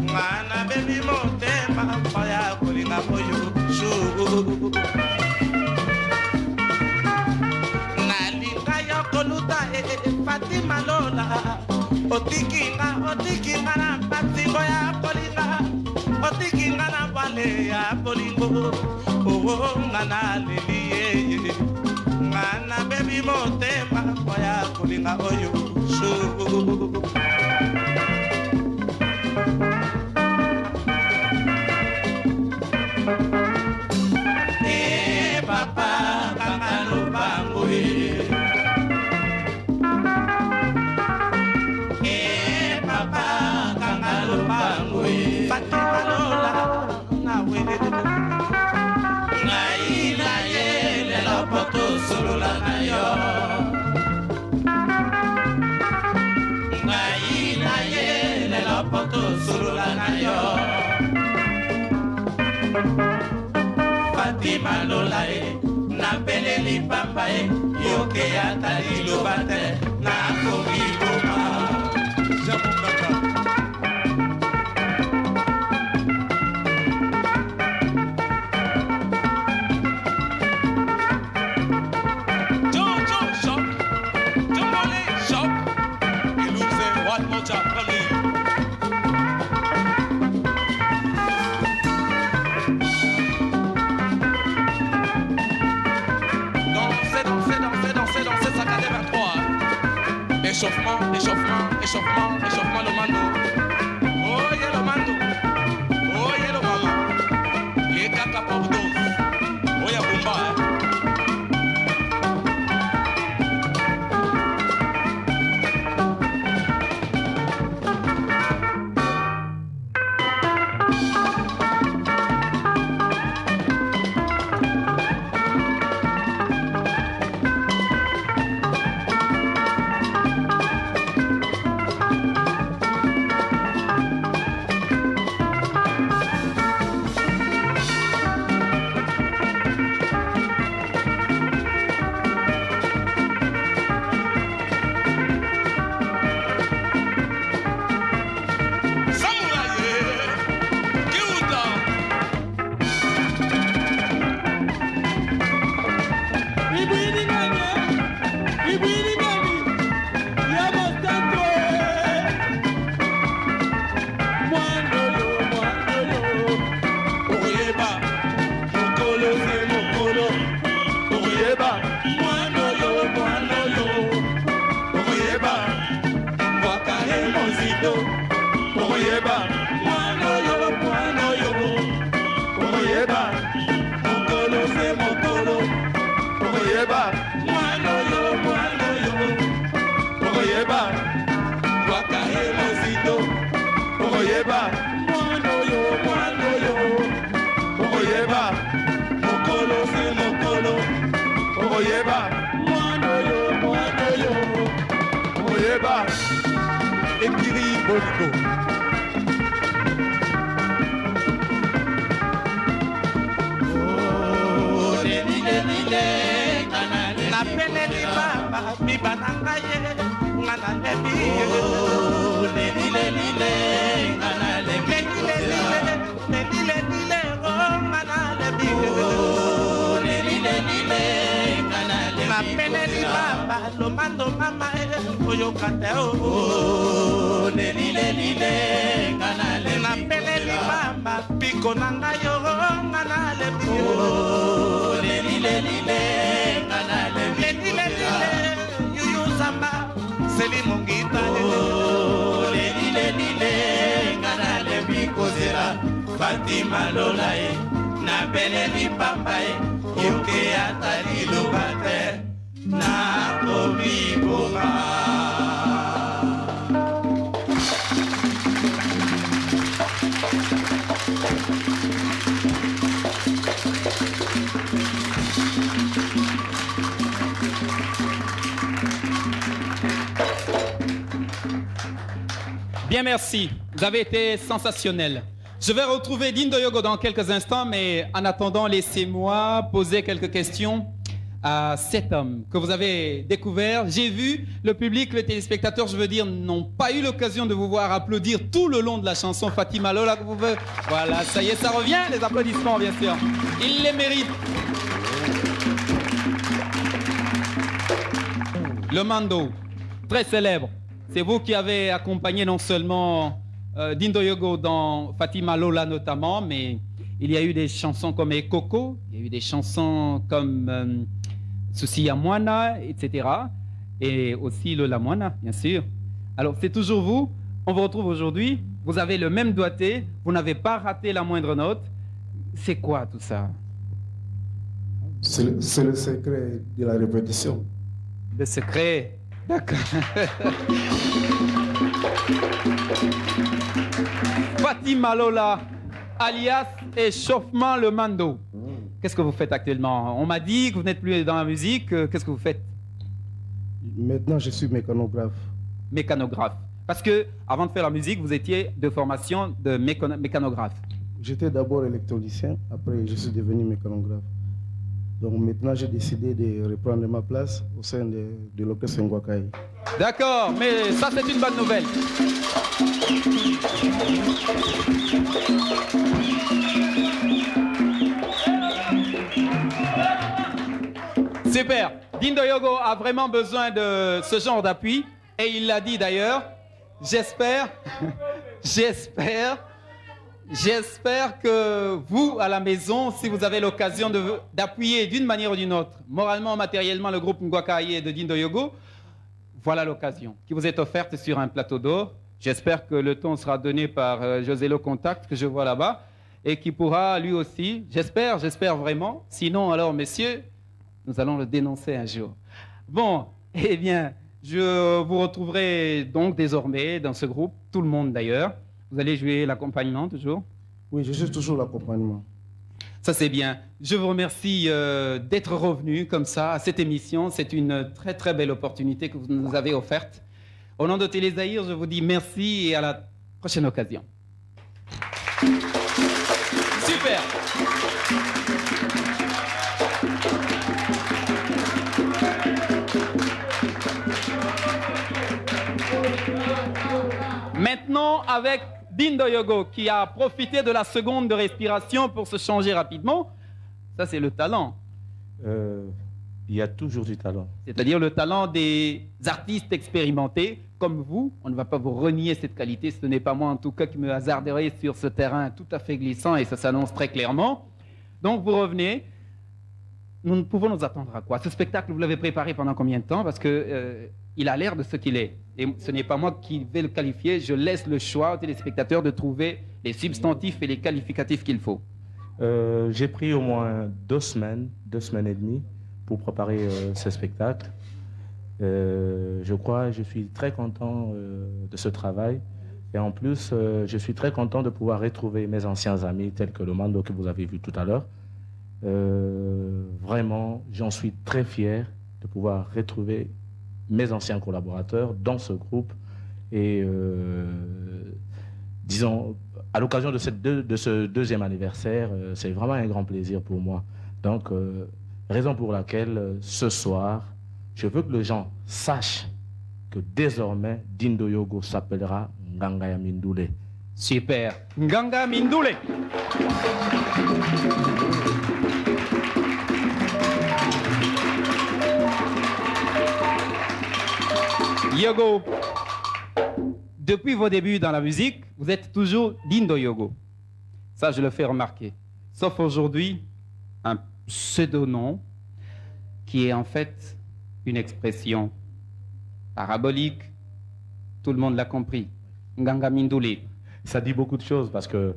ngana bebi motema paya kolinga koyo shu nalinga yo koluta Fatima Lola otikinga na patingo ya kolinga otikinga na wale ya bolingo ngana leli ngana bebi motema paya kolinga oyo shu papa kangalo bango papa kangalo bango Fatima Lola nawe ngai na ye lelo poto solola na yo ngai na ye lelo poto solola na yo Fatima Lola na peleli pamba yoke atali lobate na komi boma Jamukaka échauffement le mando. Oye lo mando. Oye lo mama. Y caca por dos. Voy a bombar. Bonico. napeleli baba biba na ngai ye nga nalebi lelilelile nga nalebi lelilelile o nga nalebi lelilelile nga nalebi napeleli baba lomando mama oyoka te o lelilelile nga nalebi napeleli baba piko na ngai o nga nalebi lelilelile nga nalebi lelilelile yuyu zamba seli mongita lelilelile nga nalebi kozela Fatima Lola ye napeleli pamba ye yoke atali loba te nakobiboma. Bien, merci. Vous avez été sensationnel. Je vais retrouver Dindo Yogo dans quelques instants, mais en attendant, laissez-moi poser quelques questions à cet homme que vous avez découvert. J'ai vu le public, les téléspectateurs, je veux dire, n'ont pas eu l'occasion de vous voir applaudir tout le long de la chanson Fatima Lola. Voilà, ça y est, ça revient, les applaudissements, bien sûr. Il les mérite. Le Mando, très célèbre. C'est vous qui avez accompagné non seulement Dindo Yogo dans Fatima Lola notamment, mais il y a eu des chansons comme Ekoko, il y a eu des chansons comme Susi Amwana, etc. Et aussi Lola Mwana, bien sûr. Alors c'est toujours vous, on vous retrouve aujourd'hui, vous avez le même doigté, vous n'avez pas raté la moindre note. C'est quoi tout ça? C'est le secret de la répétition. Le secret. D'accord. Fatima Lola, alias Échauffement le Mando. Qu'est-ce que vous faites actuellement? On m'a dit que vous n'êtes plus dans la musique. Qu'est-ce que vous faites? Maintenant, je suis mécanographe. Mécanographe. Parce que avant de faire la musique, vous étiez de formation de mécanographe. J'étais d'abord électronicien, après je suis devenu mécanographe. Donc maintenant, j'ai décidé de reprendre ma place au sein de l'orchestre Ngwakaï. D'accord, mais ça c'est une bonne nouvelle. Super. Dindo Yogo a vraiment besoin de ce genre d'appui. Et il l'a dit d'ailleurs. J'espère que vous, à la maison, si vous avez l'occasion d'appuyer d'une manière ou d'une autre, moralement, matériellement, le groupe Ngwakaï de Dindo Yogo, voilà l'occasion qui vous est offerte sur un plateau d'or. J'espère que le ton sera donné par José Le Contact, que je vois là-bas, et qui pourra lui aussi, j'espère vraiment, sinon alors, messieurs, nous allons le dénoncer un jour. Bon, eh bien, je vous retrouverai donc désormais dans ce groupe, tout le monde d'ailleurs. Vous allez jouer l'accompagnement toujours? Oui, je joue toujours l'accompagnement. Ça c'est bien. Je vous remercie d'être revenu comme ça à cette émission. C'est une très très belle opportunité que vous nous avez offerte. Au nom de Télé Zaïre, je vous dis merci et à la prochaine occasion. Super. Maintenant avec Dindo Yogo qui a profité de la seconde de respiration pour se changer rapidement. Ça c'est le talent. Il y a toujours du talent. C'est-à-dire le talent des artistes expérimentés comme vous. On ne va pas vous renier cette qualité. Ce n'est pas moi en tout cas qui me hasarderai sur ce terrain tout à fait glissant et ça s'annonce très clairement. Donc vous revenez. Nous pouvons nous attendre à quoi? Ce spectacle, vous l'avez préparé pendant combien de temps? Parce que il a l'air de ce qu'il est. Et ce n'est pas moi qui vais le qualifier. Je laisse le choix aux téléspectateurs de trouver les substantifs et les qualificatifs qu'il faut. J'ai pris au moins 2 semaines et demie pour préparer ce spectacle. Je suis très content de ce travail. Et en plus, je suis très content de pouvoir retrouver mes anciens amis tels que le Mando que vous avez vu tout à l'heure. Vraiment, j'en suis très fier de pouvoir retrouver mes anciens collaborateurs dans ce groupe Et disons, à l'occasion de, de ce deuxième anniversaire, c'est vraiment un grand plaisir pour moi. Donc, raison pour laquelle ce soir, je veux que les gens sachent que désormais, Dindo Yogo s'appellera Nganga ya Mindule. Super. Nganga Mindule. Yogo, depuis vos débuts dans la musique, vous êtes toujours Dindo Yogo. Ça, je le fais remarquer. Sauf aujourd'hui, un pseudonom qui est en fait une expression parabolique. Tout le monde l'a compris. Nganga Mindule. Ça dit beaucoup de choses parce que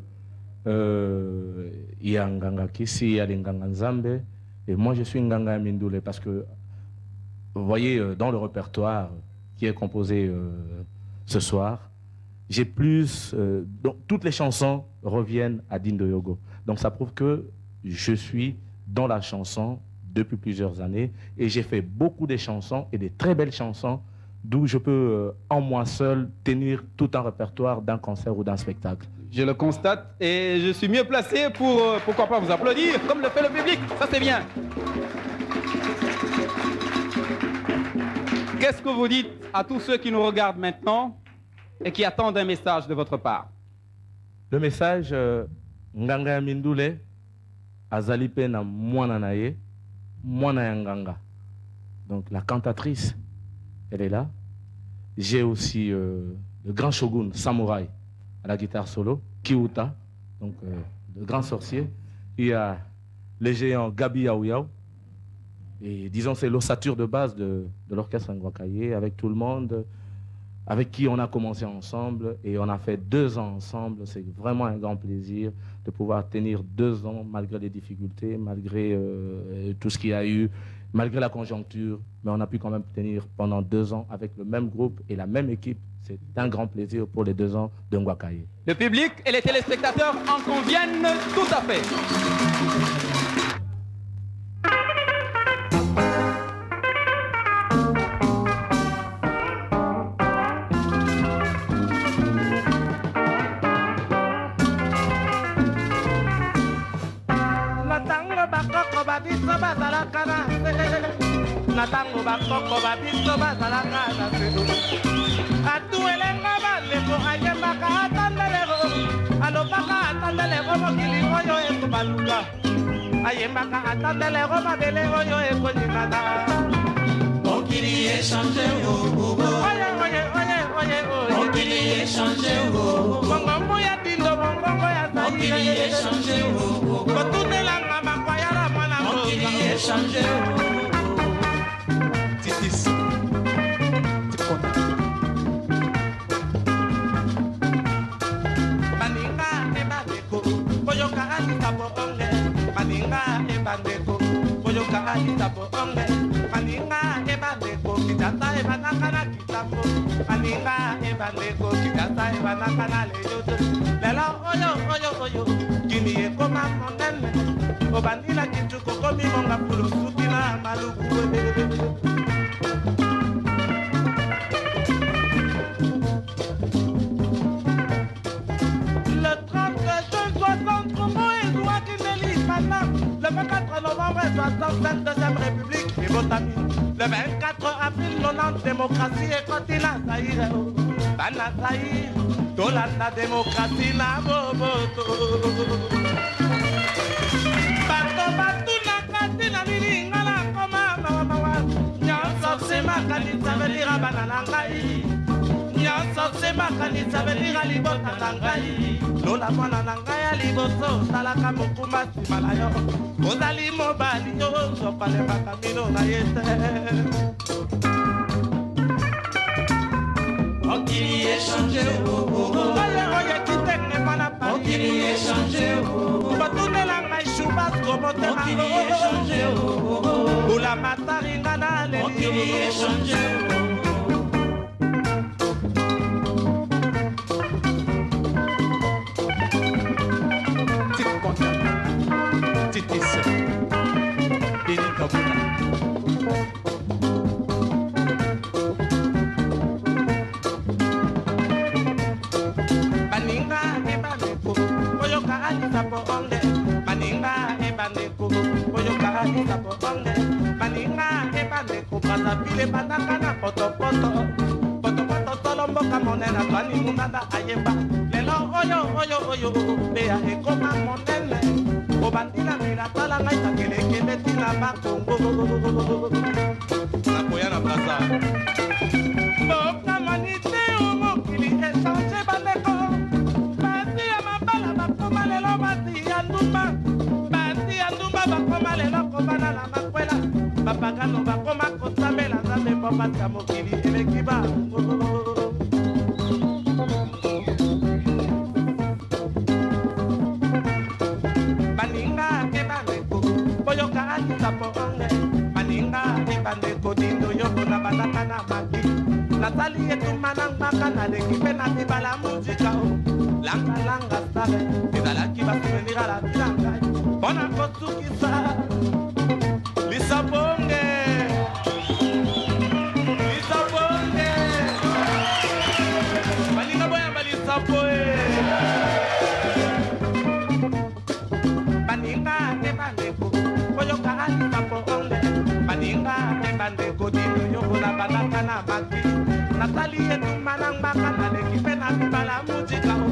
il y a Nganga Kisi, il y a les Nganga Nzambe, et moi je suis Nganga Mindule parce que, vous voyez, dans le répertoire qui est composé ce soir, j'ai plus... donc, toutes les chansons reviennent à Dindo Yogo. Donc ça prouve que je suis dans la chanson depuis plusieurs années et j'ai fait beaucoup de chansons et des très belles chansons d'où je peux en moi seul tenir tout un répertoire d'un concert ou d'un spectacle. Je le constate et je suis mieux placé pour, pourquoi pas vous applaudir, comme le fait le public. Ça, c'est bien. Qu'est-ce que vous dites à tous ceux qui nous regardent maintenant et qui attendent un message de votre part? Le message, Nganga Mindule, Azalipe na mwana naye, mwana ya Nganga. Donc la cantatrice, elle est là. J'ai aussi le grand shogun Samouraï à la guitare solo, Kiuta, donc le grand sorcier. Il y a le géant Gabi Yaouyao. Et disons, c'est l'ossature de base de l'orchestre Ngwakaye, avec tout le monde, avec qui on a commencé ensemble et on a fait 2 ans ensemble. C'est vraiment un grand plaisir de pouvoir tenir 2 ans malgré les difficultés, malgré tout ce qu'il y a eu, malgré la conjoncture. Mais on a pu quand même tenir pendant 2 ans avec le même groupe et la même équipe. C'est un grand plaisir pour les 2 ans de Ngwakaye. Le public et les téléspectateurs en conviennent tout à fait. Natango bakoko babiso bazalaka na sedo atuelenga baleko ayembaka atandeleko alobaka atandeleko mokili oyo ekobaluka ayembaka atandeleko mabele oyo ekonyikana mokili echange mokili echange mongongo ya dindo mongongo ya mokili echange kotunelanga makwayala mwana mokili echange Deuxième République et Botami. Le 24 avril, 90 démocratie et continent Zaïre. Bana Zaïre, Tolanda démocratie na boboto. Bato batu na kati na lilinga na koma mawa. Nyonso sema kanisa velira banana ngai. Nyonso sema kanisa velira libota na ngai. Lola mwana na ngai ya liboso salaka mokuma nsima na yo. Ozali mobali yo zopalembaka mino na ye te. Mokili echange oye oye kitenge mwana pari. Mokili echange batunela ngai shubasco motema. Mokili echange ula mataringa na leli. Mokili echange alisa poponge baninga ebandeko brazaville bandaka na potopoto potopoto tolo mboka monene twani mundanda ayemba lelo oyo beya ekoma monene obandila mila tala ngai takelekele tina bakongo nakoya na plaza mboka manite omokili echange bandeko basi ya mabala bakoma lelo basi ya ndumba bakoma lelo kobana na makwela bapagano bakoma kosambela nzambe mpo basi ya mokili eleki bango baninga ebandeko boyoka alisa poonge baninga ebandeko dindo yoko na bandaka na maki nasali etumana ngbaka naleki mpe natibala mujika o langalanga sale ezalaki basuvenira la vi na ngai mpona kosukisa lisabonge baninga boyamba lisapoe baninga ebandeko boyoka alisapoonge baninga ebandeko dino yokola bandaka na maki nasali etumana ngbaka naleki mpe natibala mujika o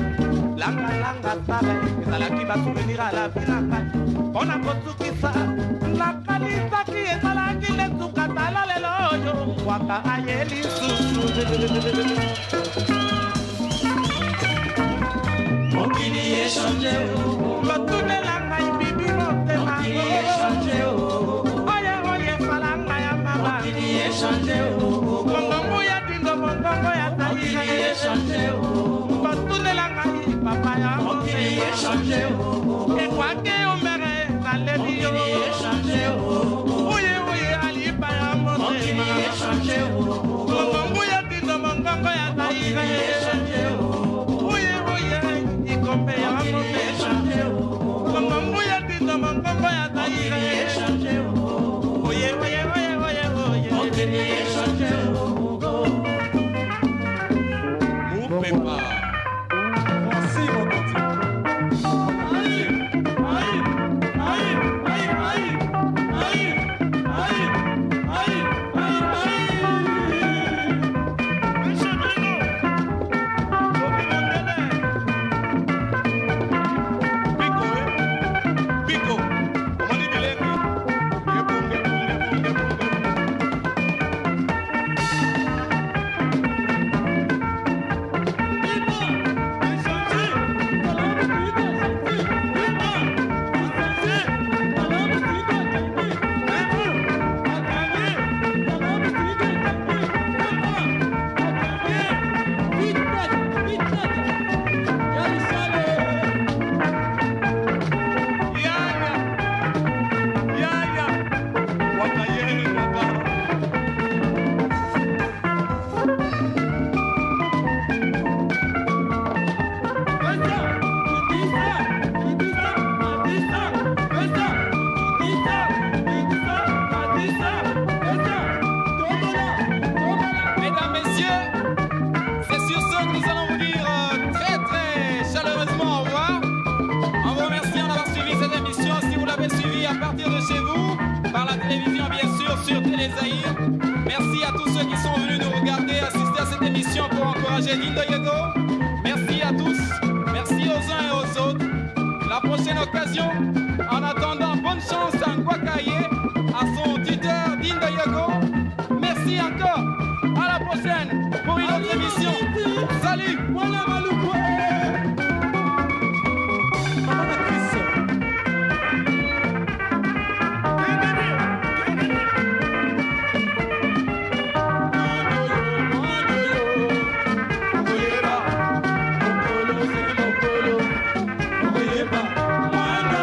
langalanga sale ezalaki basouvenir a la vi na ngai mpona kosukisa nakanisaki ezalaki lesuka tala lelo oyo waka aye lisusu mokili echange batunela ngai bibi motema oye fala ngai ya mama mongongo ya dindo mongongo ya taire batunela ngai papa ya motema ekwake omere nalebi yo oye alipa ya motema mongongo ya dindo mongongo ya taire oye ikombe ya motema mongongo ya dindo mongongo ya taire oye Mupepa Merci à tous ceux qui sont venus nous regarder, assister à cette émission pour encourager Dindo Yogo. Merci à tous, merci aux uns et aux autres. La prochaine occasion, en attendant, bonne chance à Ngwakaye, à son tuteur Dindo Yogo. Merci encore, à la prochaine pour une autre émission. Salut.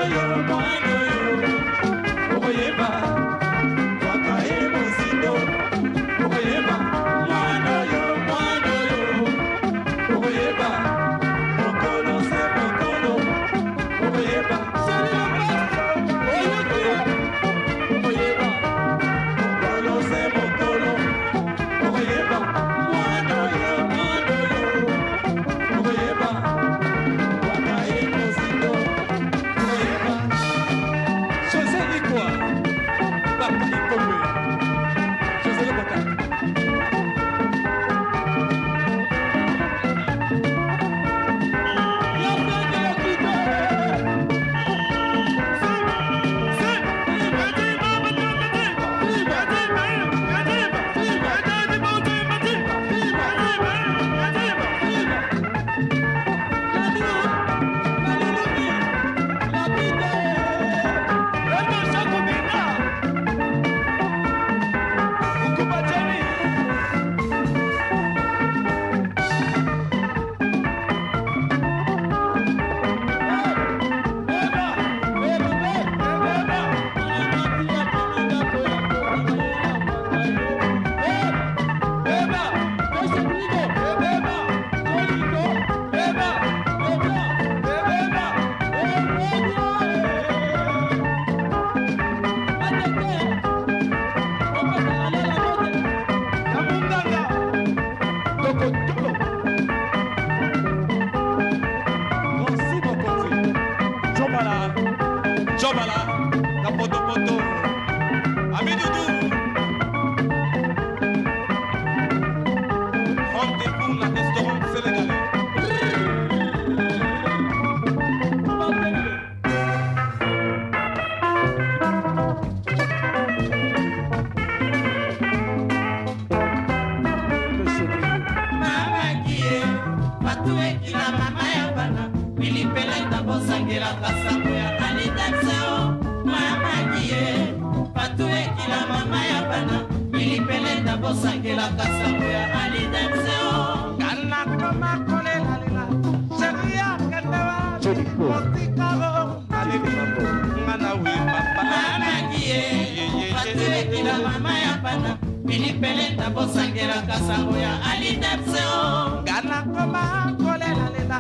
Yo kila mama ya bana milipelenda bosangela kasango ya alidemseo kana koma kolela lela sheria kandawa motikaro alibimbo ngana wi papa amagie patue kila mama ya bana milipelenda bosangela kasango ya alidemseo kana koma kolela lela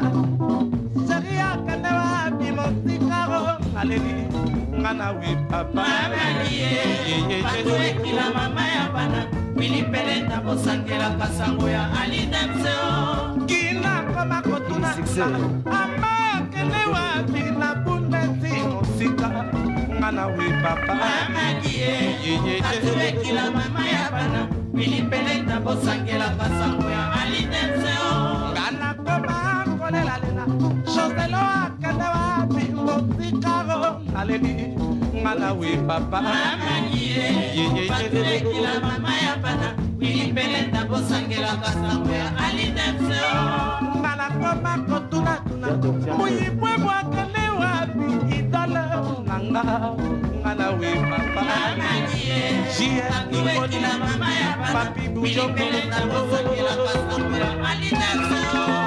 sheria kandawa motikaro alibimbo ngana wi papa amagie patue kila mama ya bana milipelenda bosangela kasango ya alidemseo kina koma kotuna ama kelewa bina bundesi musika ngana wi papa amagie patue kila mama ya bana milipelenda bosangela kasango ya alidemseo ngana koma kolela lela shoselo akadawa bimusikaro aleli ngana wi papa amagie patue kila mama ya bana milipelenda bosangela kasango ya alidemseo ngana koma kotuna tuna muyibwe bwakalewa bi idala nganga ngana wi papa amagie patue kila mama ya bana milipelenda bosangela kasango ya alidemseo